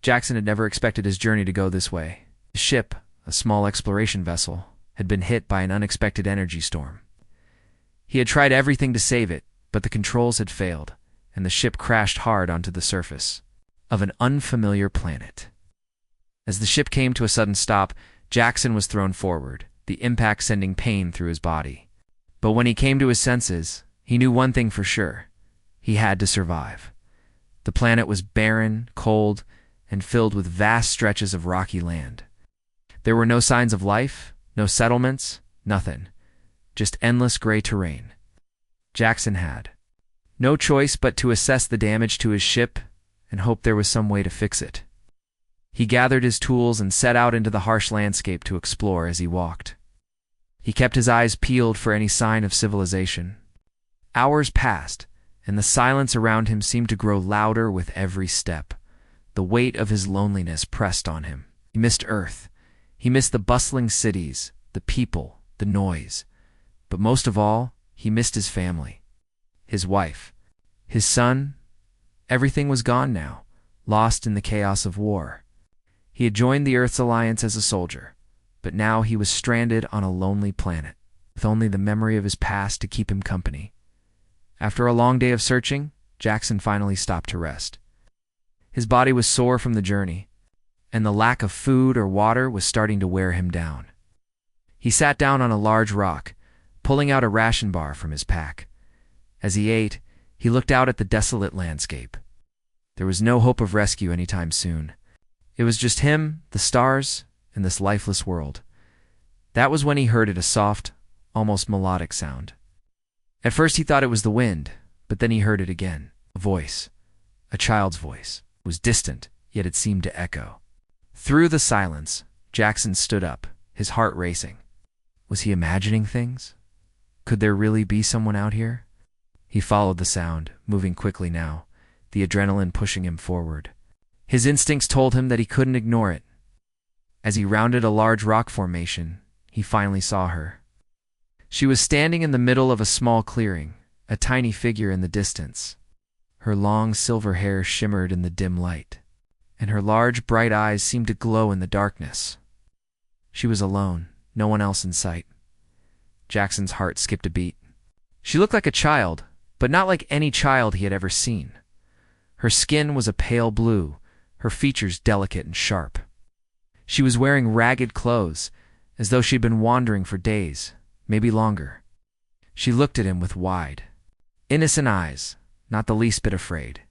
Jackson had never expected his journey to go this way. The ship, a small exploration vessel, had been hit by an unexpected energy storm. He had tried everything to save it, but the controls had failed, and the ship crashed hard onto the surface of an unfamiliar planet. As the ship came to a sudden stop, Jackson was thrown forward, the impact sending pain through his body. But when he came to his senses, he knew one thing for sure. He had to survive. The planet was barren, cold, and filled with vast stretches of rocky land. There were no signs of life, no settlements, nothing. Just endless gray terrain. Jackson had no choice but to assess the damage to his ship and hope there was some way to fix it. He gathered his tools and set out into the harsh landscape to explore as he walked. He kept his eyes peeled for any sign of civilization. Hours passed, and the silence around him seemed to grow louder with every step. The weight of his loneliness pressed on him. He missed Earth. He missed the bustling cities, the people, the noise. But most of all, he missed his family. His wife. His son. Everything was gone now, lost in the chaos of war. He had joined the Earth's alliance as a soldier, but now he was stranded on a lonely planet, with only the memory of his past to keep him company. After a long day of searching, Jackson finally stopped to rest. His body was sore from the journey, and the lack of food or water was starting to wear him down. He sat down on a large rock, pulling out a ration bar from his pack. As he ate, he looked out at the desolate landscape. There was no hope of rescue anytime soon. It was just him, the stars, and this lifeless world. That was when he heard it, a soft, almost melodic sound. At first he thought it was the wind, but then he heard it again. A voice. A child's voice. It was distant, yet it seemed to echo. Through the silence, Jackson stood up, his heart racing. Was he imagining things? Could there really be someone out here? He followed the sound, moving quickly now, the adrenaline pushing him forward. His instincts told him that he couldn't ignore it. As he rounded a large rock formation, he finally saw her. She was standing in the middle of a small clearing, a tiny figure in the distance. Her long silver hair shimmered in the dim light, and her large bright eyes seemed to glow in the darkness. She was alone, no one else in sight. Jackson's heart skipped a beat. She looked like a child, but not like any child he had ever seen. Her skin was a pale blue, her features delicate and sharp. She was wearing ragged clothes, as though she'd been wandering for days, maybe longer. She looked at him with wide, innocent eyes, not the least bit afraid.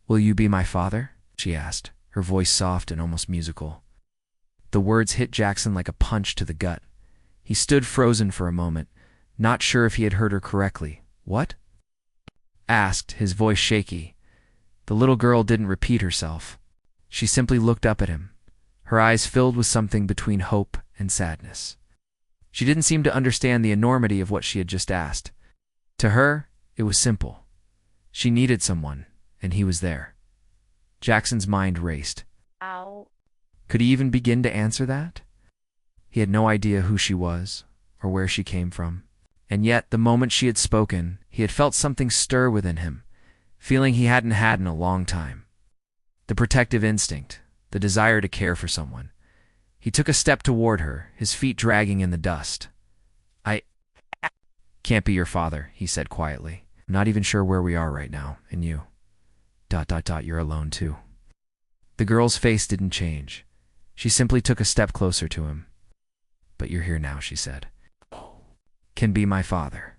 "Will you be my father?" she asked, her voice soft and almost musical. The words hit Jackson like a punch to the gut. He stood frozen for a moment, not sure if he had heard her correctly. "What?" asked, his voice shaky. The little girl didn't repeat herself. She simply looked up at him, her eyes filled with something between hope and sadness. She didn't seem to understand the enormity of what she had just asked. To her, it was simple. She needed someone, and he was there. Jackson's mind raced. Ow. Could he even begin to answer that? He had no idea who she was, or where she came from. And yet, the moment she had spoken, he had felt something stir within him, feeling he hadn't had in a long time. The protective instinct, the desire to care for someone. He took a step toward her, his feet dragging in the dust. "I can't be your father," he said quietly. "I'm not even sure where we are right now, and you... You're alone too." The girl's face didn't change. She simply took a step closer to him. "But you're here now," she said. "Can be my father."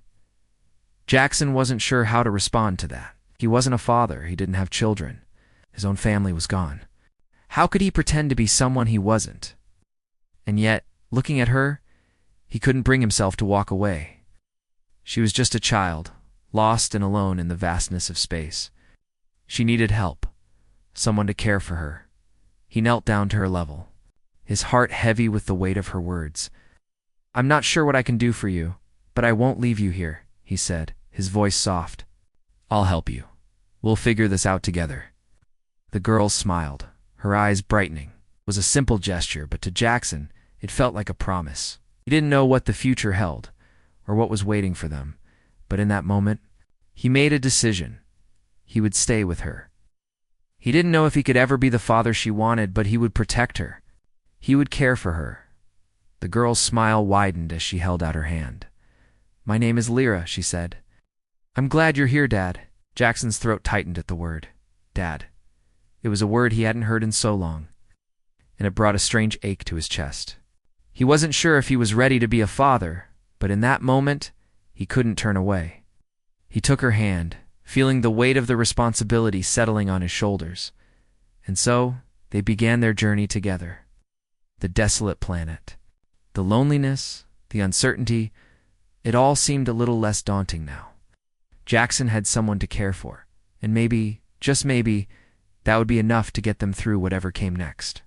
Jackson wasn't sure how to respond to that. He wasn't a father, he didn't have children. His own family was gone. How could he pretend to be someone he wasn't? And yet, looking at her, he couldn't bring himself to walk away. She was just a child, lost and alone in the vastness of space. She needed help, someone to care for her. He knelt down to her level, his heart heavy with the weight of her words. "I'm not sure what I can do for you, but I won't leave you here," he said, his voice soft. "I'll help you. We'll figure this out together." The girl smiled, her eyes brightening. It was a simple gesture, but to Jackson, it felt like a promise. He didn't know what the future held, or what was waiting for them, but in that moment, he made a decision. He would stay with her. He didn't know if he could ever be the father she wanted, but he would protect her. He would care for her. The girl's smile widened as she held out her hand. "My name is Lyra," she said. "I'm glad you're here, Dad." Jackson's throat tightened at the word, Dad. It was a word he hadn't heard in so long, and it brought a strange ache to his chest. He wasn't sure if he was ready to be a father, but in that moment, he couldn't turn away. He took her hand, feeling the weight of the responsibility settling on his shoulders. And so, they began their journey together. The desolate planet, the loneliness, the uncertainty, it all seemed a little less daunting now. Jackson had someone to care for, and maybe, just maybe, that would be enough to get them through whatever came next.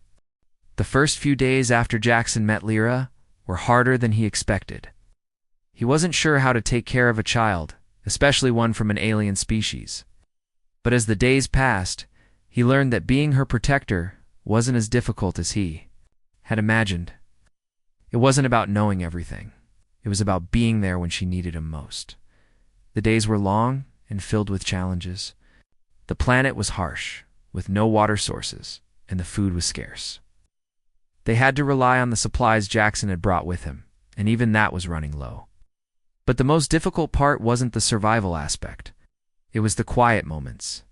The first few days after Jackson met Lyra were harder than he expected. He wasn't sure how to take care of a child, especially one from an alien species. But as the days passed, he learned that being her protector wasn't as difficult as he had imagined. It wasn't about knowing everything. It was about being there when she needed him most. The days were long and filled with challenges. The planet was harsh, with no water sources, and the food was scarce. They had to rely on the supplies Jackson had brought with him, and even that was running low. But the most difficult part wasn't the survival aspect. It was the quiet moments.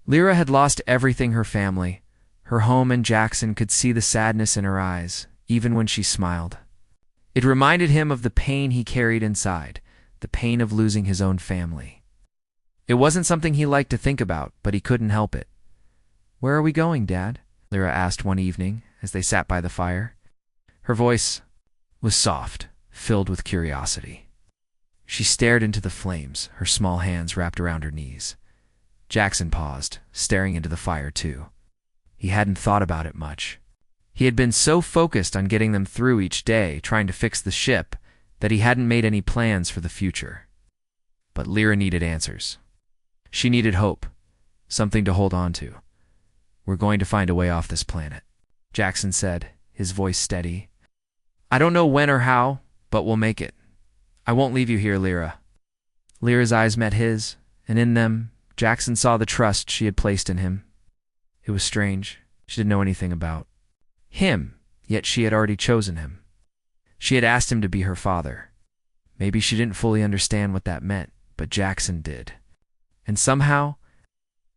Lyra had lost everything: her family, her home, and Jackson could see the sadness in her eyes, even when she smiled. It reminded him of the pain he carried inside, the pain of losing his own family. It wasn't something he liked to think about, but he couldn't help it. "Where are we going, Dad?" Lyra asked one evening as they sat by the fire. Her voice was soft, filled with curiosity. She stared into the flames, her small hands wrapped around her knees. Jackson paused, staring into the fire too. He hadn't thought about it much. He had been so focused on getting them through each day, trying to fix the ship, that he hadn't made any plans for the future. But Lyra needed answers. She needed hope, something to hold on to. "We're going to find a way off this planet," Jackson said, his voice steady. "I don't know when or how, but we'll make it. I won't leave you here, Lyra." Lyra's eyes met his, and in them, Jackson saw the trust she had placed in him. It was strange. She didn't know anything about him, yet she had already chosen him. She had asked him to be her father. Maybe she didn't fully understand what that meant, but Jackson did. And somehow,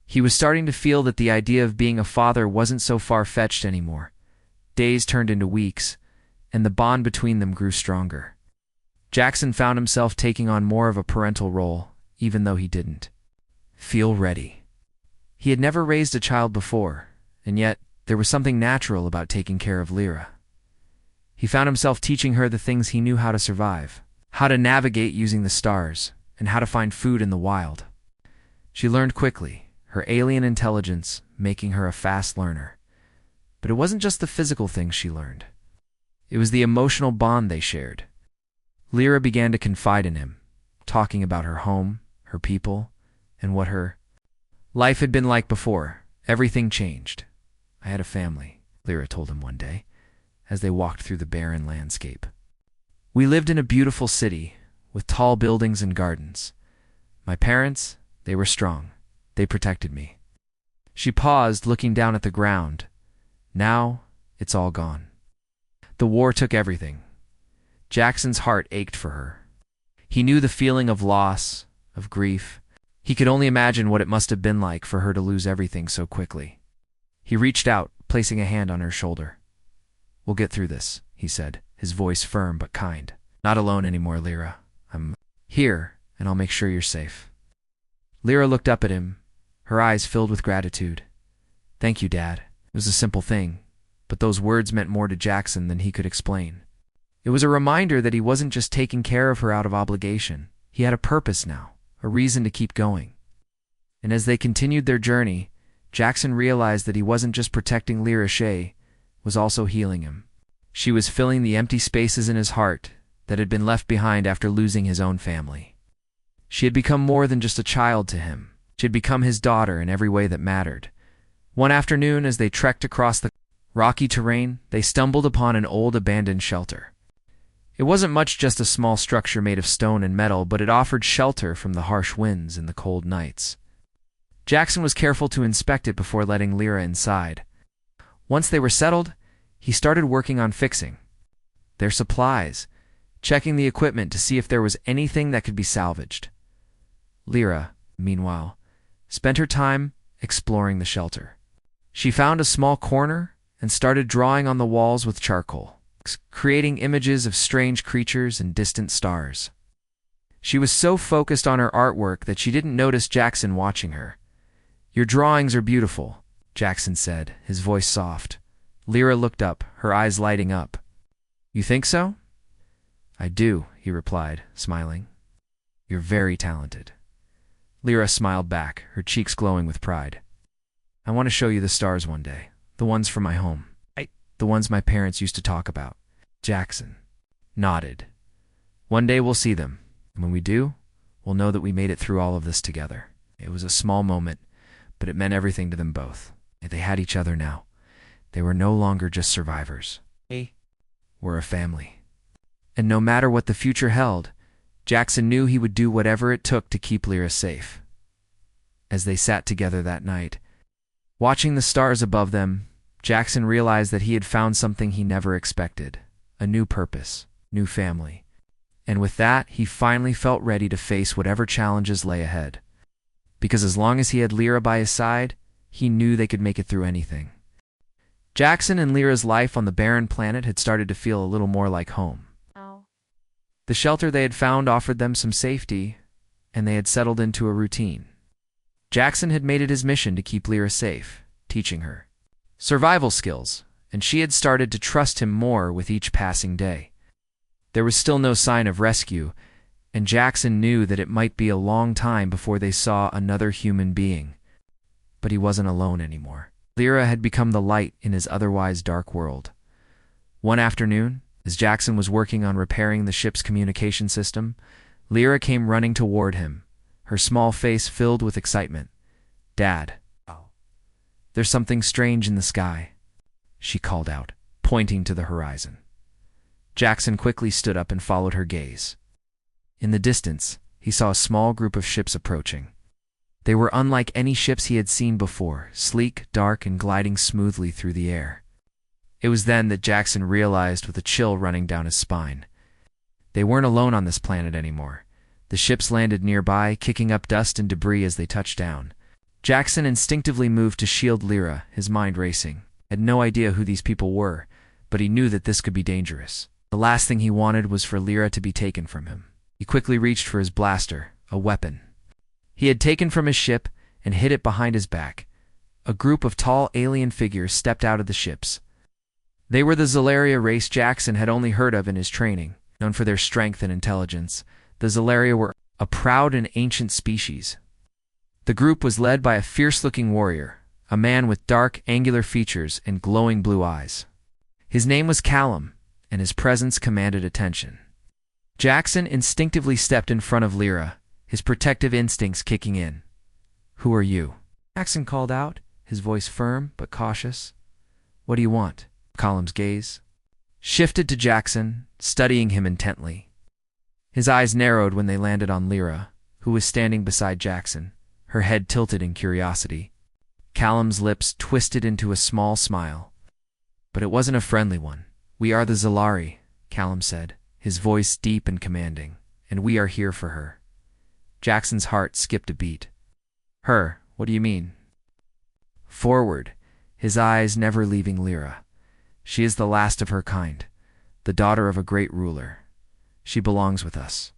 he was starting to feel that the idea of being a father wasn't so far-fetched anymore. Days turned into weeks, and the bond between them grew stronger. Jackson found himself taking on more of a parental role, even though he didn't feel ready. He had never raised a child before, and yet there was something natural about taking care of Lyra. He found himself teaching her the things he knew how to survive, how to navigate using the stars, and how to find food in the wild. She learned quickly, her alien intelligence making her a fast learner. But it wasn't just the physical things she learned. It was the emotional bond they shared. Lyra began to confide in him, talking about her home, her people, and what her life had been like before. Everything changed. "I had a family," Lyra told him one day, as they walked through the barren landscape. "We lived in a beautiful city, with tall buildings and gardens. My parents, they were strong. They protected me." She paused, looking down at the ground. "Now, it's all gone. The war took everything." Jackson's heart ached for her. He knew the feeling of loss, of grief. He could only imagine what it must have been like for her to lose everything so quickly. He reached out, placing a hand on her shoulder. "We'll get through this," he said, his voice firm but kind. "Not alone anymore, Lyra. I'm here, and I'll make sure you're safe." Lyra looked up at him, her eyes filled with gratitude. "Thank you, Dad." It was a simple thing, but those words meant more to Jackson than he could explain. It was a reminder that he wasn't just taking care of her out of obligation. He had a purpose now, a reason to keep going. And as they continued their journey, Jackson realized that he wasn't just protecting Lyra. She was also healing him. She was filling the empty spaces in his heart that had been left behind after losing his own family. She had become more than just a child to him. She had become his daughter in every way that mattered. One afternoon, as they trekked across the rocky terrain, they stumbled upon an old abandoned shelter. It wasn't much, just a small structure made of stone and metal, but it offered shelter from the harsh winds and the cold nights. Jackson was careful to inspect it before letting Lyra inside. Once they were settled, he started working on fixing their supplies, checking the equipment to see if there was anything that could be salvaged. Lyra, meanwhile, spent her time exploring the shelter. She found a small corner and started drawing on the walls with charcoal, creating images of strange creatures and distant stars. She was so focused on her artwork that she didn't notice Jackson watching her. "Your drawings are beautiful," Jackson said, his voice soft. Lyra looked up, her eyes lighting up. "You think so?" "I do," he replied, smiling. "You're very talented." Lyra smiled back, her cheeks glowing with pride. "I want to show you the stars one day, the ones from my home. The ones my parents used to talk about." Jackson nodded. "One day we'll see them, and when we do, we'll know that we made it through all of this together." It was a small moment, but it meant everything to them both. They had each other now. They were no longer just survivors. They were a family. And no matter what the future held, Jackson knew he would do whatever it took to keep Lyra safe. As they sat together that night, watching the stars above them, Jackson realized that he had found something he never expected: a new purpose, new family. And with that, he finally felt ready to face whatever challenges lay ahead. Because as long as he had Lyra by his side, he knew they could make it through anything. Jackson and Lyra's life on the barren planet had started to feel a little more like home. The shelter they had found offered them some safety, and they had settled into a routine. Jackson had made it his mission to keep Lyra safe, teaching her survival skills, and she had started to trust him more with each passing day. There was still no sign of rescue, and Jackson knew that it might be a long time before they saw another human being. But he wasn't alone anymore. Lyra had become the light in his otherwise dark world. One afternoon, as Jackson was working on repairing the ship's communication system, Lyra came running toward him, her small face filled with excitement. "Dad, there's something strange in the sky," she called out, pointing to the horizon. Jackson quickly stood up and followed her gaze. In the distance, he saw a small group of ships approaching. They were unlike any ships he had seen before, sleek, dark, and gliding smoothly through the air. It was then that Jackson realized with a chill running down his spine. They weren't alone on this planet anymore. The ships landed nearby, kicking up dust and debris as they touched down. Jackson instinctively moved to shield Lyra, his mind racing. Had no idea who these people were, but he knew that this could be dangerous. The last thing he wanted was for Lyra to be taken from him. He quickly reached for his blaster, a weapon he had taken from his ship, and hid it behind his back. A group of tall alien figures stepped out of the ships. They were the Zelaria race Jackson had only heard of in his training. Known for their strength and intelligence, the Zelaria were a proud and ancient species. The group was led by a fierce-looking warrior, a man with dark, angular features and glowing blue eyes. His name was Callum, and his presence commanded attention. Jackson instinctively stepped in front of Lyra, his protective instincts kicking in. "Who are you?" Jackson called out, his voice firm but cautious. "What do you want?" Callum's gaze shifted to Jackson, studying him intently. His eyes narrowed when they landed on Lyra, who was standing beside Jackson, her head tilted in curiosity. Callum's lips twisted into a small smile. But it wasn't a friendly one. "We are the Zalari," Callum said, his voice deep and commanding, "and we are here for her." Jackson's heart skipped a beat. "Her? What do you mean?" Forward, his eyes never leaving Lyra. "She is the last of her kind, the daughter of a great ruler. She belongs with us."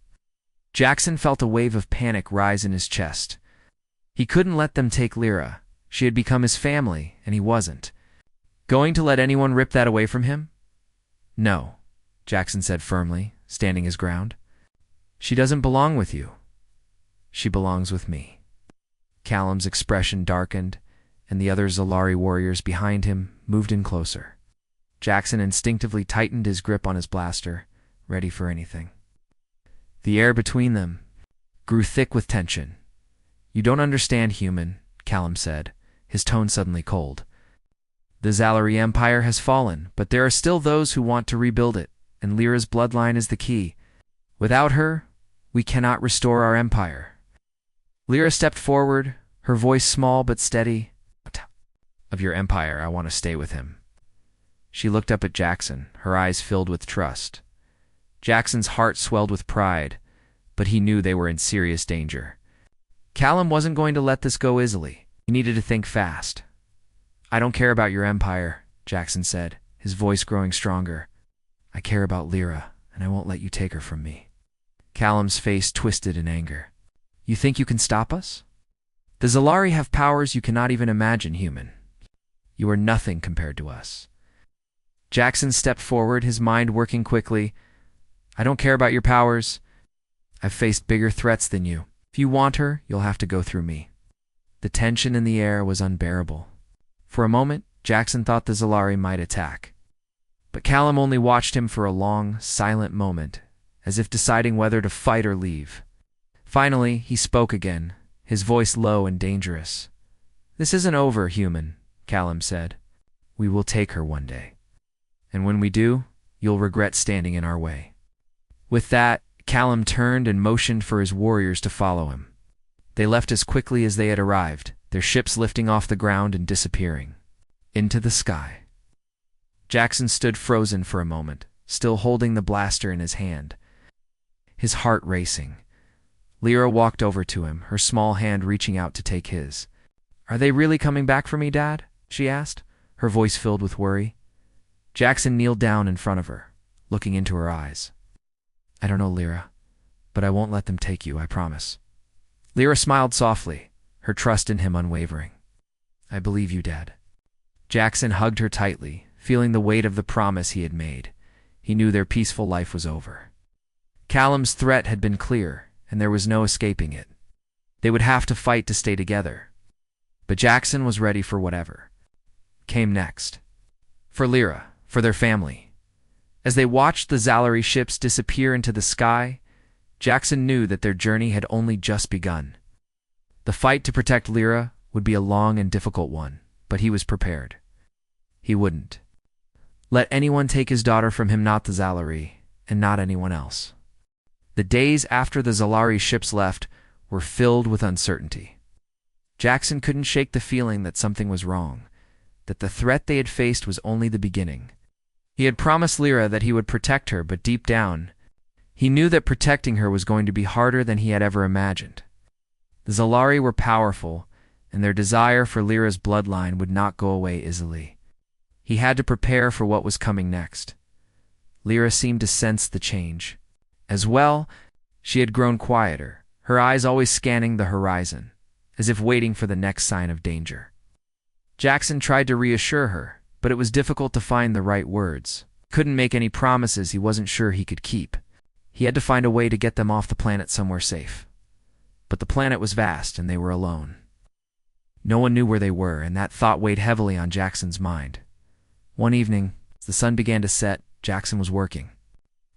Jackson felt a wave of panic rise in his chest. He couldn't let them take Lyra. She had become his family, and he wasn't going to let anyone rip that away from him? "No," Jackson said firmly, standing his ground. "She doesn't belong with you. She belongs with me." Callum's expression darkened, and the other Zalari warriors behind him moved in closer. Jackson instinctively tightened his grip on his blaster, ready for anything. The air between them grew thick with tension. "You don't understand, human," Callum said, his tone suddenly cold. "The Zalari Empire has fallen, but there are still those who want to rebuild it, and Lyra's bloodline is the key. Without her, we cannot restore our empire." Lyra stepped forward, her voice small but steady. Of your empire, I want to stay with him. She looked up at Jackson, her eyes filled with trust. Jackson's heart swelled with pride, but he knew they were in serious danger. Callum wasn't going to let this go easily. He needed to think fast. I don't care about your empire, Jackson said, his voice growing stronger. I care about Lyra, and I won't let you take her from me. Callum's face twisted in anger. You think you can stop us? The Zalari have powers you cannot even imagine, human. You are nothing compared to us. Jackson stepped forward, his mind working quickly. I don't care about your powers. I've faced bigger threats than you. If you want her, you'll have to go through me. The tension in the air was unbearable. For a moment, Jackson thought the Zalari might attack. But Callum only watched him for a long, silent moment, as if deciding whether to fight or leave. Finally, he spoke again, his voice low and dangerous. This isn't over, human, Callum said. We will take her one day. And when we do, you'll regret standing in our way. With that, Callum turned and motioned for his warriors to follow him. They left as quickly as they had arrived, their ships lifting off the ground and disappearing into the sky. Jackson stood frozen for a moment, still holding the blaster in his hand, his heart racing. Lyra walked over to him, her small hand reaching out to take his. Are they really coming back for me, Dad? She asked, her voice filled with worry. Jackson kneeled down in front of her, looking into her eyes. I don't know, Lyra, but I won't let them take you, I promise. Lyra smiled softly, her trust in him unwavering. I believe you, Dad. Jackson hugged her tightly, feeling the weight of the promise he had made. He knew their peaceful life was over. Callum's threat had been clear, and there was no escaping it. They would have to fight to stay together. But Jackson was ready for whatever came next. For Lyra, for their family. As they watched the Zalari ships disappear into the sky, Jackson knew that their journey had only just begun. The fight to protect Lyra would be a long and difficult one, but he was prepared. He wouldn't let anyone take his daughter from him, not the Zalari, and not anyone else. The days after the Zalari ships left were filled with uncertainty. Jackson couldn't shake the feeling that something was wrong, that the threat they had faced was only the beginning. He had promised Lyra that he would protect her, but deep down, he knew that protecting her was going to be harder than he had ever imagined. The Zalari were powerful, and their desire for Lyra's bloodline would not go away easily. He had to prepare for what was coming next. Lyra seemed to sense the change. As well, she had grown quieter, her eyes always scanning the horizon, as if waiting for the next sign of danger. Jackson tried to reassure her, but it was difficult to find the right words. Couldn't make any promises he wasn't sure he could keep. He had to find a way to get them off the planet somewhere safe. But the planet was vast, and they were alone. No one knew where they were, and that thought weighed heavily on Jackson's mind. One evening, as the sun began to set, Jackson was working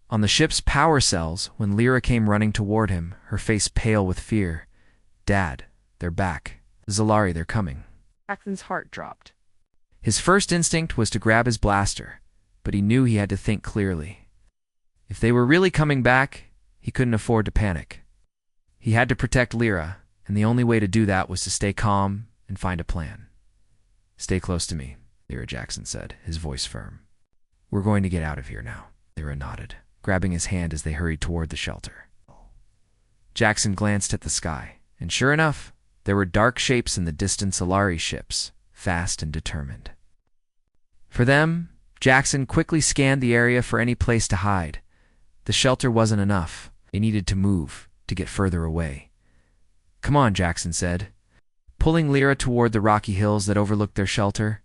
on the ship's power cells when Lyra came running toward him, her face pale with fear. Dad, they're back. Zalari, they're coming. Jackson's heart dropped. His first instinct was to grab his blaster, but he knew he had to think clearly. If they were really coming back, he couldn't afford to panic. He had to protect Lyra, and the only way to do that was to stay calm and find a plan. Stay close to me, Lyra, Jackson said, his voice firm. We're going to get out of here now, Lyra nodded, grabbing his hand as they hurried toward the shelter. Jackson glanced at the sky, and sure enough, there were dark shapes in the distant Zalari ships, fast and determined. For them, Jackson quickly scanned the area for any place to hide. The shelter wasn't enough. They needed to move, to get further away. Come on, Jackson said, pulling Lyra toward the rocky hills that overlooked their shelter.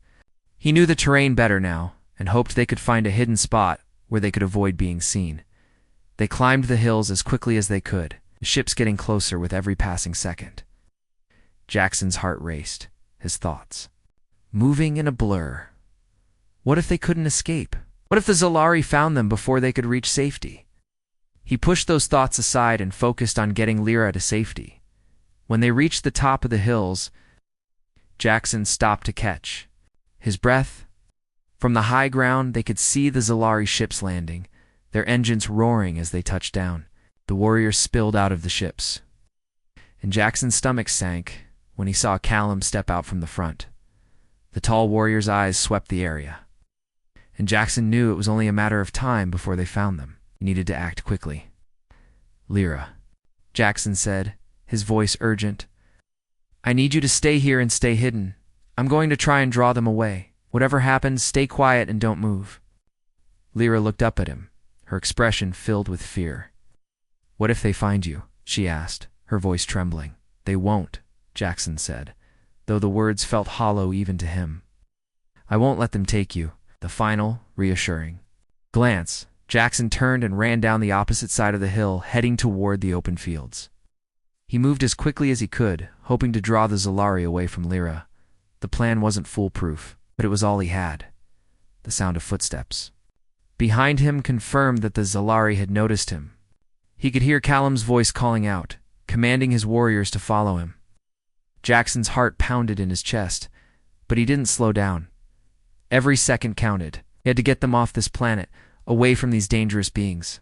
He knew the terrain better now, and hoped they could find a hidden spot where they could avoid being seen. They climbed the hills as quickly as they could, the ships getting closer with every passing second. Jackson's heart raced, his thoughts moving in a blur. What if they couldn't escape? What if the Zalari found them before they could reach safety? He pushed those thoughts aside and focused on getting Lyra to safety. When they reached the top of the hills, Jackson stopped to catch his breath. From the high ground, they could see the Zalari ships landing, their engines roaring as they touched down. The warriors spilled out of the ships, and Jackson's stomach sank when he saw Callum step out from the front. The tall warrior's eyes swept the area, and Jackson knew it was only a matter of time before they found them. He needed to act quickly. "Lyra," Jackson said, his voice urgent. "I need you to stay here and stay hidden. I'm going to try and draw them away. Whatever happens, stay quiet and don't move." Lyra looked up at him, her expression filled with fear. "What if they find you?" she asked, her voice trembling. "They won't," Jackson said, though the words felt hollow even to him. "I won't let them take you." The final, reassuring glance, Jackson turned and ran down the opposite side of the hill, heading toward the open fields. He moved as quickly as he could, hoping to draw the Zalari away from Lyra. The plan wasn't foolproof, but it was all he had. The sound of footsteps behind him confirmed that the Zalari had noticed him. He could hear Callum's voice calling out, commanding his warriors to follow him. Jackson's heart pounded in his chest, but he didn't slow down. Every second counted. He had to get them off this planet, away from these dangerous beings.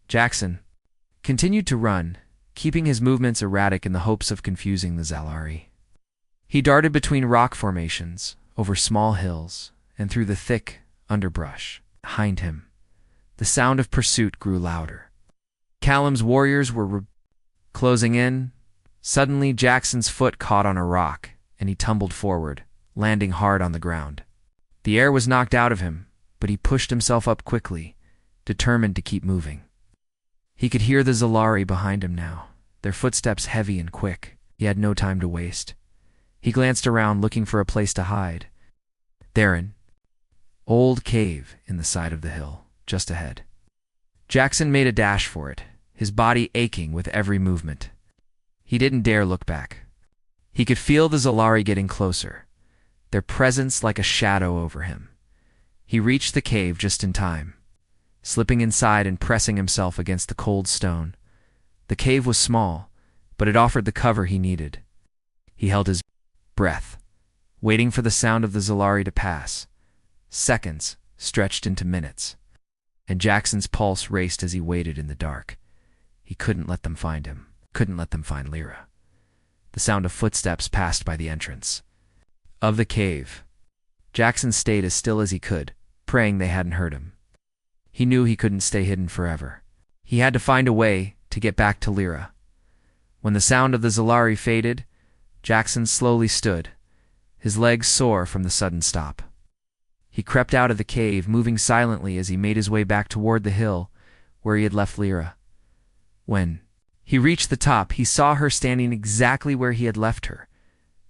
Jackson continued to run, keeping his movements erratic in the hopes of confusing the Zalari. He darted between rock formations, over small hills, and through the thick underbrush. Behind him, the sound of pursuit grew louder. Callum's warriors were closing in. Suddenly, Jackson's foot caught on a rock, and he tumbled forward, landing hard on the ground. The air was knocked out of him, but he pushed himself up quickly, determined to keep moving. He could hear the Zalari behind him now, their footsteps heavy and quick. He had no time to waste. He glanced around, looking for a place to hide. There, an old cave in the side of the hill, just ahead. Jackson made a dash for it, his body aching with every movement. He didn't dare look back. He could feel the Zalari getting closer, their presence like a shadow over him. He reached the cave just in time, slipping inside and pressing himself against the cold stone. The cave was small, but it offered the cover he needed. He held his breath, waiting for the sound of the Zalari to pass. Seconds stretched into minutes, and Jackson's pulse raced as he waited in the dark. He couldn't let them find him, couldn't let them find Lyra. The sound of footsteps passed by the entrance of the cave. Jackson stayed as still as he could, praying they hadn't heard him. He knew he couldn't stay hidden forever. He had to find a way to get back to Lyra. When the sound of the Zalari faded, Jackson slowly stood, his legs sore from the sudden stop. He crept out of the cave, moving silently as he made his way back toward the hill where he had left Lyra. When he reached the top, he saw her standing exactly where he had left her.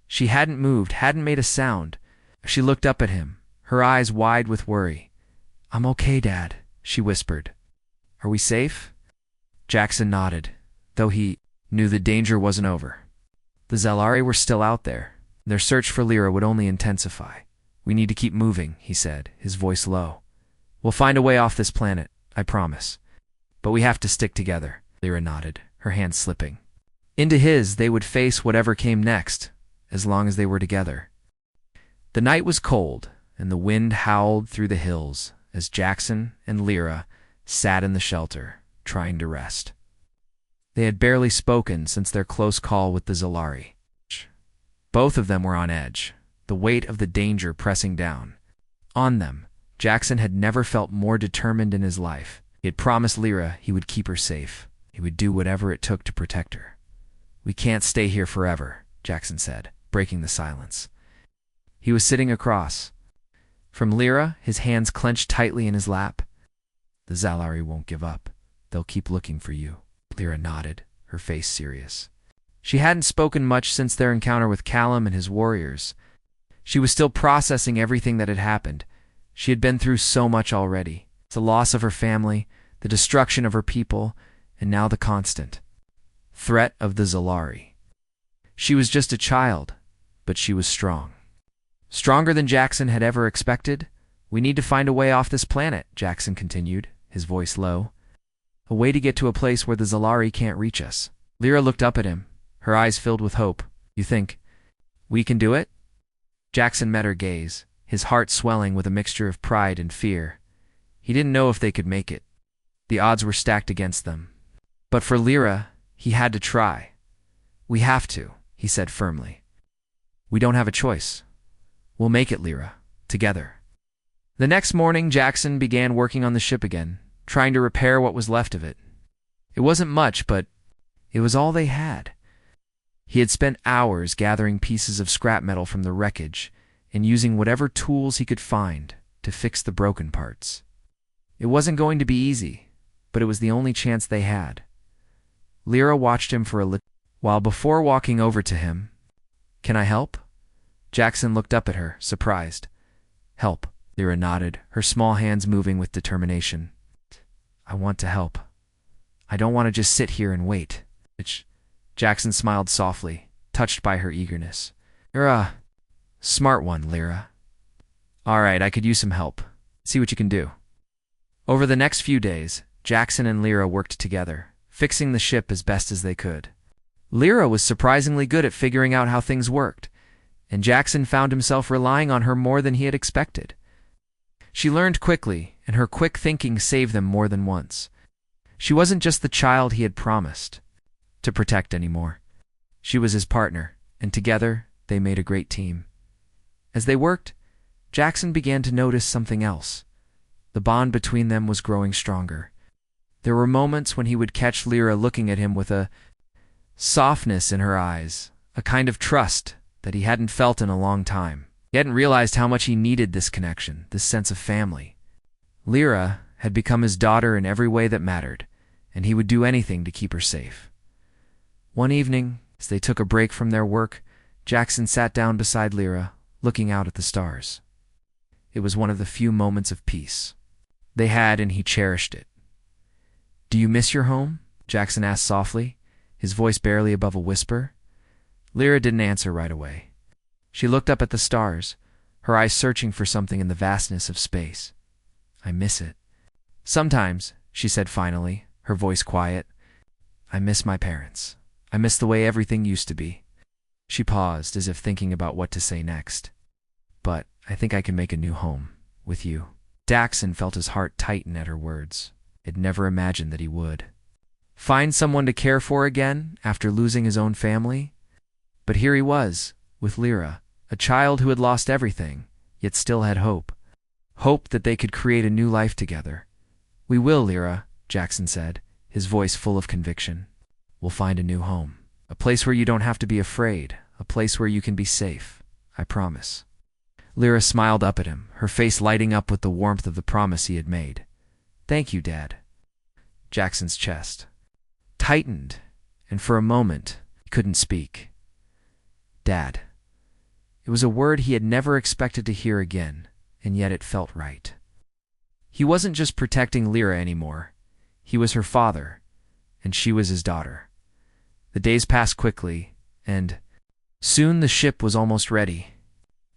She hadn't moved, hadn't made a sound. She looked up at him, her eyes wide with worry. "I'm okay, Dad," she whispered. "Are we safe?" Jackson nodded, though he knew the danger wasn't over. The Zalari were still out there. Their search for Lyra would only intensify. "We need to keep moving," he said, his voice low. "We'll find a way off this planet, I promise. But we have to stick together." Lyra nodded, her hand slipping into his. They would face whatever came next, as long as they were together. The night was cold, and the wind howled through the hills as Jackson and Lyra sat in the shelter, trying to rest. They had barely spoken since their close call with the Zalari. Both of them were on edge, the weight of the danger pressing down on them. Jackson had never felt more determined in his life. He had promised Lyra he would keep her safe. He would do whatever it took to protect her. "We can't stay here forever," Jackson said, breaking the silence. He was sitting across from Lyra, his hands clenched tightly in his lap. "The Zalari won't give up. They'll keep looking for you." Lyra nodded, her face serious. She hadn't spoken much since their encounter with Callum and his warriors. She was still processing everything that had happened. She had been through so much already. The loss of her family, the destruction of her people, and now the constant threat of the Zalari. She was just a child, but she was strong. Stronger than Jackson had ever expected. "We need to find a way off this planet," Jackson continued, his voice low. "A way to get to a place where the Zalari can't reach us." Lyra looked up at him, her eyes filled with hope. "You think we can do it?" Jackson met her gaze, his heart swelling with a mixture of pride and fear. He didn't know if they could make it. The odds were stacked against them. But for Lyra, he had to try. "We have to," he said firmly. We don't have a choice. We'll make it, Lyra. Together. The next morning, Jackson began working on the ship again, trying to repair what was left of it. It wasn't much, but it was all they had. He had spent hours gathering pieces of scrap metal from the wreckage and using whatever tools he could find to fix the broken parts. It wasn't going to be easy, but it was the only chance they had. Lyra watched him for a little while before walking over to him. Can I help? Jackson looked up at her, surprised. Help, Lyra nodded, her small hands moving with determination. I want to help. I don't want to just sit here and wait. Jackson smiled softly, touched by her eagerness. You're a smart one, Lyra. All right, I could use some help. See what you can do. Over the next few days, Jackson and Lyra worked together, fixing the ship as best as they could. Lyra was surprisingly good at figuring out how things worked, and Jackson found himself relying on her more than he had expected. She learned quickly, and her quick thinking saved them more than once. She wasn't just the child he had promised to protect anymore. She was his partner, and together they made a great team. As they worked, Jackson began to notice something else. The bond between them was growing stronger. There were moments when he would catch Lyra looking at him with a softness in her eyes, a kind of trust that he hadn't felt in a long time. He hadn't realized how much he needed this connection, this sense of family. Lyra had become his daughter in every way that mattered, and he would do anything to keep her safe. One evening, as they took a break from their work, Jackson sat down beside Lyra, looking out at the stars. It was one of the few moments of peace they had, and he cherished it. Do you miss your home? Jackson asked softly, his voice barely above a whisper. Lyra didn't answer right away. She looked up at the stars, her eyes searching for something in the vastness of space. I miss it. Sometimes, she said finally, her voice quiet. I miss my parents. I miss the way everything used to be. She paused, as if thinking about what to say next. But I think I can make a new home, with you. Jackson felt his heart tighten at her words. He'd never imagined that he would find someone to care for again after losing his own family. But here he was, with Lyra, a child who had lost everything, yet still had hope. Hope that they could create a new life together. We will, Lyra, Jackson said, his voice full of conviction. We'll find a new home. A place where you don't have to be afraid. A place where you can be safe. I promise. Lyra smiled up at him, her face lighting up with the warmth of the promise he had made. Thank you, Dad. Jackson's chest tightened, and for a moment he couldn't speak. Dad. It was a word he had never expected to hear again, and yet it felt right. He wasn't just protecting Lyra anymore. He was her father, and she was his daughter. The days passed quickly, and soon the ship was almost ready.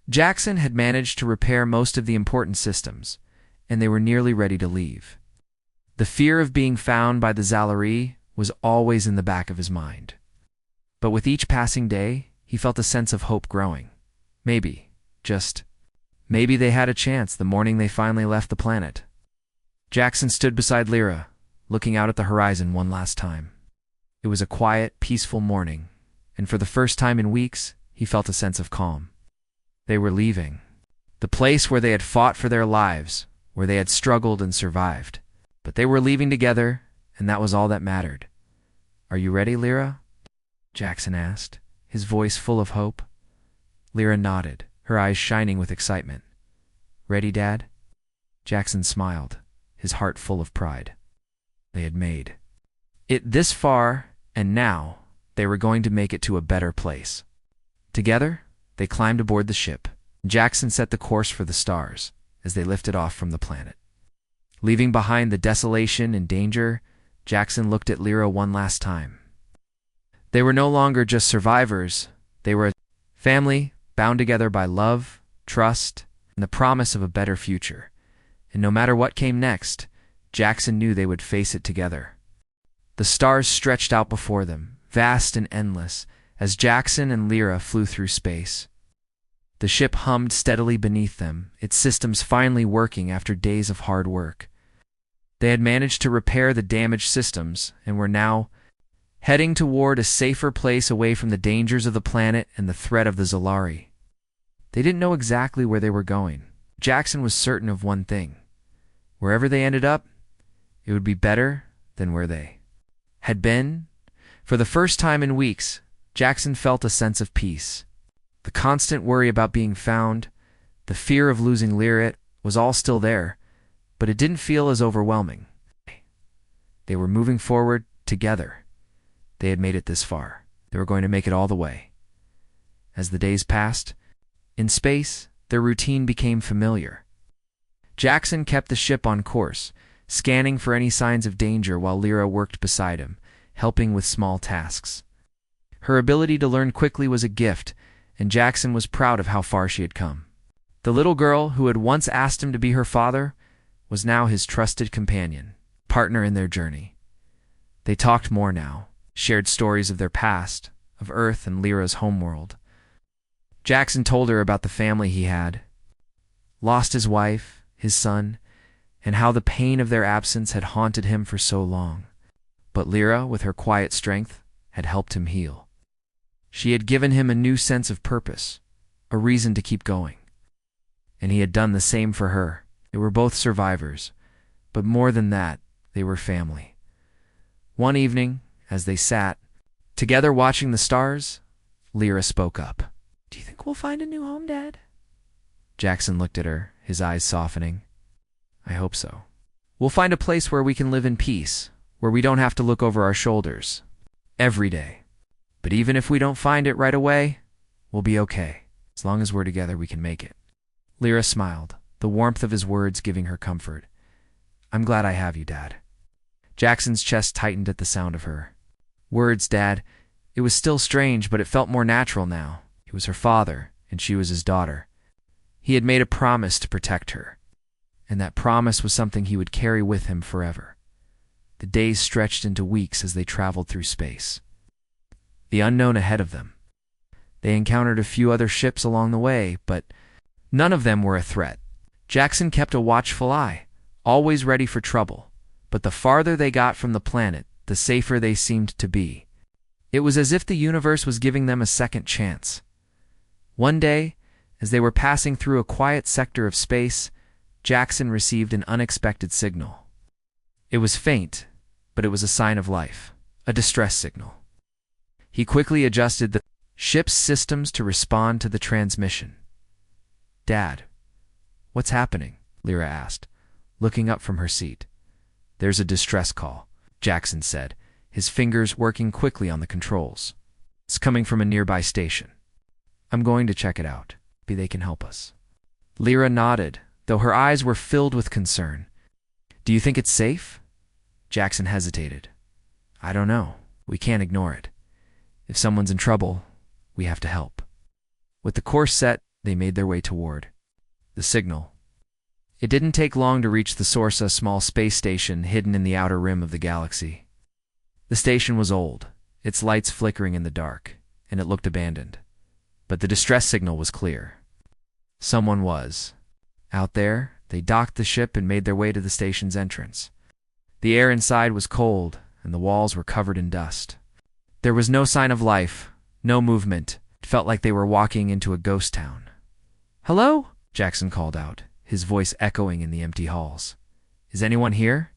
Jackson had managed to repair most of the important systems, and they were nearly ready to leave. The fear of being found by the Zalari was always in the back of his mind. But with each passing day, he felt a sense of hope growing. Maybe, just maybe they had a chance the morning they finally left the planet. Jackson stood beside Lyra, looking out at the horizon one last time. It was a quiet, peaceful morning, and for the first time in weeks, he felt a sense of calm. They were leaving. The place where they had fought for their lives, where they had struggled and survived. But they were leaving together, and that was all that mattered. Are you ready, Lyra? Jackson asked, his voice full of hope. Lyra nodded, her eyes shining with excitement. Ready, Dad? Jackson smiled, his heart full of pride. They had made it this far, and now they were going to make it to a better place. Together, they climbed aboard the ship. Jackson set the course for the stars as they lifted off from the planet. Leaving behind the desolation and danger, Jackson looked at Lyra one last time. They were no longer just survivors. They were a family bound together by love, trust, and the promise of a better future. And no matter what came next, Jackson knew they would face it together. The stars stretched out before them, vast and endless, as Jackson and Lyra flew through space. The ship hummed steadily beneath them, its systems finally working after days of hard work. They had managed to repair the damaged systems and were now heading toward a safer place away from the dangers of the planet and the threat of the Zolari. They didn't know exactly where they were going. Jackson was certain of one thing. Wherever they ended up, it would be better than where they had been. For the first time in weeks, Jackson felt a sense of peace. The constant worry about being found, the fear of losing Lyra was all still there, but it didn't feel as overwhelming. They were moving forward together. They had made it this far. They were going to make it all the way. As the days passed, in space, their routine became familiar. Jackson kept the ship on course, scanning for any signs of danger while Lyra worked beside him, helping with small tasks. Her ability to learn quickly was a gift, and Jackson was proud of how far she had come. The little girl who had once asked him to be her father was now his trusted companion, partner in their journey. They talked more now, shared stories of their past, of Earth and Lyra's homeworld. Jackson told her about the family he had, lost his wife, his son, and how the pain of their absence had haunted him for so long. But Lyra, with her quiet strength, had helped him heal. She had given him a new sense of purpose, a reason to keep going. And he had done the same for her. They were both survivors, but more than that, they were family. One evening, as they sat together watching the stars, Lyra spoke up. "Do you think we'll find a new home, Dad?" Jackson looked at her, his eyes softening. "I hope so. We'll find a place where we can live in peace, where we don't have to look over our shoulders every day. But even if we don't find it right away, we'll be okay. As long as we're together, we can make it." Lyra smiled, the warmth of his words giving her comfort. "I'm glad I have you, Dad." Jackson's chest tightened at the sound of her words, Dad. It was still strange, but it felt more natural now. He was her father, and she was his daughter. He had made a promise to protect her, and that promise was something he would carry with him forever. The days stretched into weeks as they traveled through space. The unknown ahead of them. They encountered a few other ships along the way, but none of them were a threat. Jackson kept a watchful eye, always ready for trouble, but the farther they got from the planet, the safer they seemed to be. It was as if the universe was giving them a second chance. One day, as they were passing through a quiet sector of space, Jackson received an unexpected signal. It was faint, but it was a sign of life, a distress signal. He quickly adjusted the ship's systems to respond to the transmission. "Dad, what's happening?" Lyra asked, looking up from her seat. "There's a distress call," Jackson said, his fingers working quickly on the controls. "It's coming from a nearby station. I'm going to check it out. Maybe they can help us." Lyra nodded, though her eyes were filled with concern. "Do you think it's safe?" Jackson hesitated. "I don't know. We can't ignore it. If someone's in trouble, we have to help." With the course set, they made their way toward the signal. It didn't take long to reach the source, a small space station hidden in the outer rim of the galaxy. The station was old, its lights flickering in the dark, and it looked abandoned. But the distress signal was clear. Someone was out there. They docked the ship and made their way to the station's entrance. The air inside was cold, and the walls were covered in dust. There was no sign of life, no movement. It felt like they were walking into a ghost town. "Hello?" Jackson called out, his voice echoing in the empty halls. "Is anyone here?"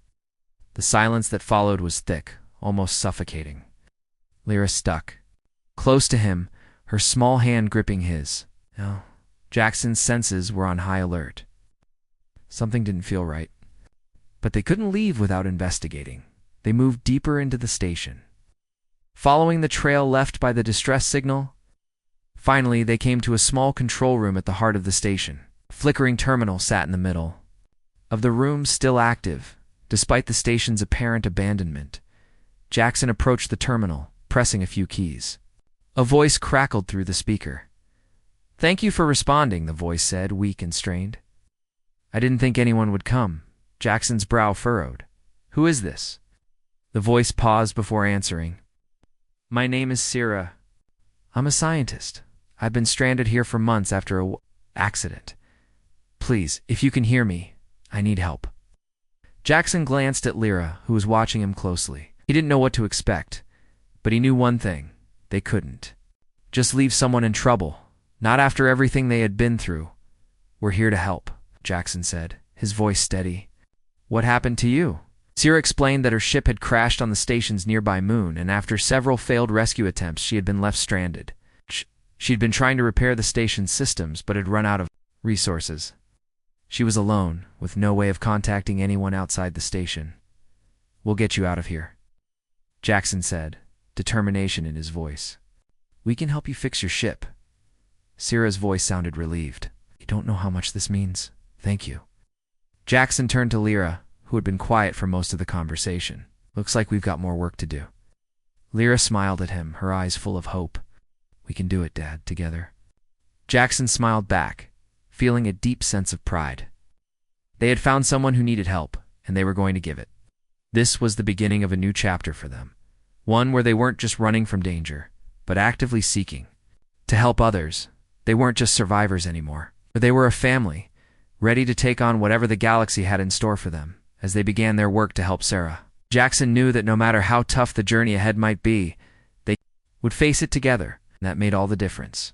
The silence that followed was thick, almost suffocating. Lyra stuck close to him, her small hand gripping his. No, Jackson's senses were on high alert. Something didn't feel right. But they couldn't leave without investigating. They moved deeper into the station, following the trail left by the distress signal. Finally, they came to a small control room at the heart of the station. A flickering terminal sat in the middle of the room, still active, despite the station's apparent abandonment. Jackson approached the terminal, pressing a few keys. A voice crackled through the speaker. "Thank you for responding," the voice said, weak and strained. "I didn't think anyone would come." Jackson's brow furrowed. "Who is this?" The voice paused before answering. "My name is Sira. I'm a scientist. I've been stranded here for months after an accident. Please, if you can hear me, I need help." Jackson glanced at Lyra, who was watching him closely. He didn't know what to expect, But he knew one thing. They couldn't just leave someone in trouble. Not after everything they had been through. "We're here to help," Jackson said, his voice steady. "What happened to you?" Sierra explained that her ship had crashed on the station's nearby moon, and after several failed rescue attempts, she had been left stranded. She'd been trying to repair the station's systems, but had run out of resources. She was alone, with no way of contacting anyone outside the station. "We'll get you out of here," Jackson said, determination in his voice. "We can help you fix your ship." Sierra's voice sounded relieved. "You don't know how much this means. Thank you." Jackson turned to Lyra, who had been quiet for most of the conversation. "Looks like we've got more work to do." Lyra smiled at him, her eyes full of hope. "We can do it, Dad, together." Jackson smiled back, feeling a deep sense of pride. They had found someone who needed help, and they were going to give it. This was the beginning of a new chapter for them. One where they weren't just running from danger, but actively seeking to help others. They weren't just survivors anymore. They were a family, ready to take on whatever the galaxy had in store for them as they began their work to help Sarah. Jackson knew that no matter how tough the journey ahead might be, they would face it together, and that made all the difference.